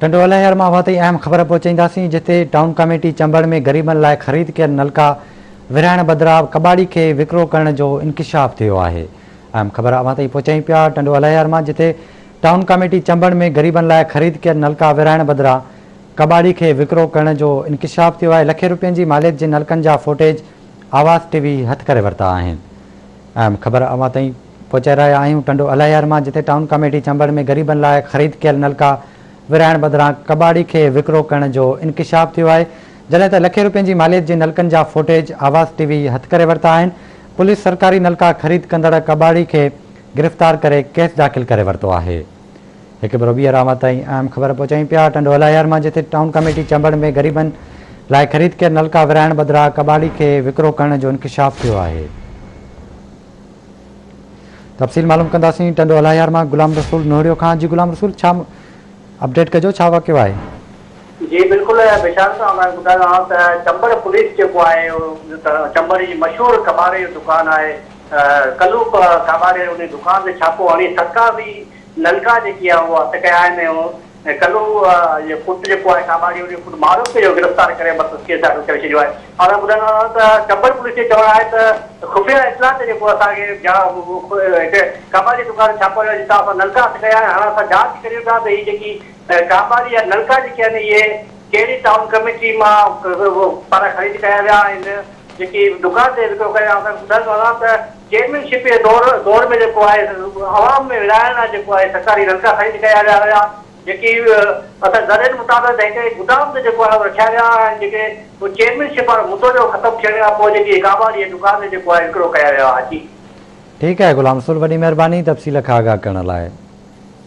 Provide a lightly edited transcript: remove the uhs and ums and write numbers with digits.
टंडोलहर मां वती अहम ख़बर पहुचाईंदासीं, जिते टाउन कमेटी चंबड़ में ग़रीबनि लाइ ख़रीद कयल नलका विरहाइण बदिरां कबाड़ी खे विकिरो करण जो इंकिशाफ थियो आहे। अहम ख़बर अवां ताईं पहुचाई पिया टंडोलहर मां, जिते टाउन कमेटी चंबड़ में ग़रीबनि लाइ ख़रीद कयल नलका विरहाइण बदिरां कबाड़ी खे विकिरो करण जो इंकिशाफ थियो आहे। लखे रुपयनि जी मालियत जे नलकनि जा फुटेज आवाज़ टीवी हथ करे वरिता आहिनि। अहम ख़बर अवां ताईं पहुचाए रहिया आहियूं टंडोलहर मां, जिते टाउन कमेटी चंबड़ में ग़रीबनि लाइ ख़रीद कयल नलका विरहाइण बदिरां कबाड़ी खे विकिरो करण जो इंकिशाफ थियो आहे, जॾहिं त लखे रुपयनि जी मालियत जे नलकनि जा फुटेज आवाज़ टीवी हथ करे वरिता आहिनि। पुलिस सरकारी नलका ख़रीद कंदड़ कबाड़ी खे गिरफ़्तार करे केस दाख़िल करे वरितो आहे। हिकु भेरो ॿीहर अवां ताईं अहम ख़बर पहुचाई पिया टंडोलहर मां, जिते टाउन कमेटी चंबड़ में ग़रीबनि लाइ ख़रीद कयल नलका विरहाइण बदिरां कबाड़ी खे विकिरो करण जो इंकिशाफ थियो आहे। तफ़सील मालूम कंदासीं टंडोलहर मां गुलाम रसूल नोहरियो खां। जी गुलाम रसूल, छा अपडेट कजो, छा वाक़ियो आहे? जी बिल्कुल विशाल साहब, मैं ॿुधायां त चंबड़ पुलिस जेको आहे चंबड़ जी मशहूर कबाड़े जो दुकान आहे कल्लू कबाड़े उन दुकान ते छापो हणी सरकारी नलका जेकी आहे उहा हथ कया आहिनि। कल्लू पुट जेको आहे कबाड़ी उन पुट मारूफ जो गिरफ़्तार करे बसि केस दाख़िल करे छॾियो आहे। और ॿुधायां त चंबड़ पुलिस जो चवणु आहे त खुफ़िया इतला ते जेको असांखे हिते कबाड़ी दुकान छापो हणियो, जितां असां नलका हथ कया आहिनि। हाणे असां जांच करियूं था त हीअ जेकी कबाड़ी या नलका जेके आहिनि इहे कहिड़ी टाउन कमेटी मां पारां ख़रीद कया विया आहिनि, जेकी दुकान ते विकिरो कया। ॿुधाईंदो आहियां त चेयरमैनशिप जे दौर में जेको आहे आवाम में विराइण लाइ जेको आहे सरकारी नलका ख़रीद कया विया हुया, जेकी असां ज़रिए मुताबिक़ हिकिड़े गुदाम ते जेको आहे रखिया विया आहिनि, जेके चेयरमैनशिप वारो मुद्दो जो ख़तमु थियण खां पोइ जेकी कबाड़ी दुकान ते जेको आहे विकिरो कया विया हुआ। जी ठीकु आहे गुलाम रसूल, वॾी महिरबानी तफ़सील खां आगाह करण लाइ।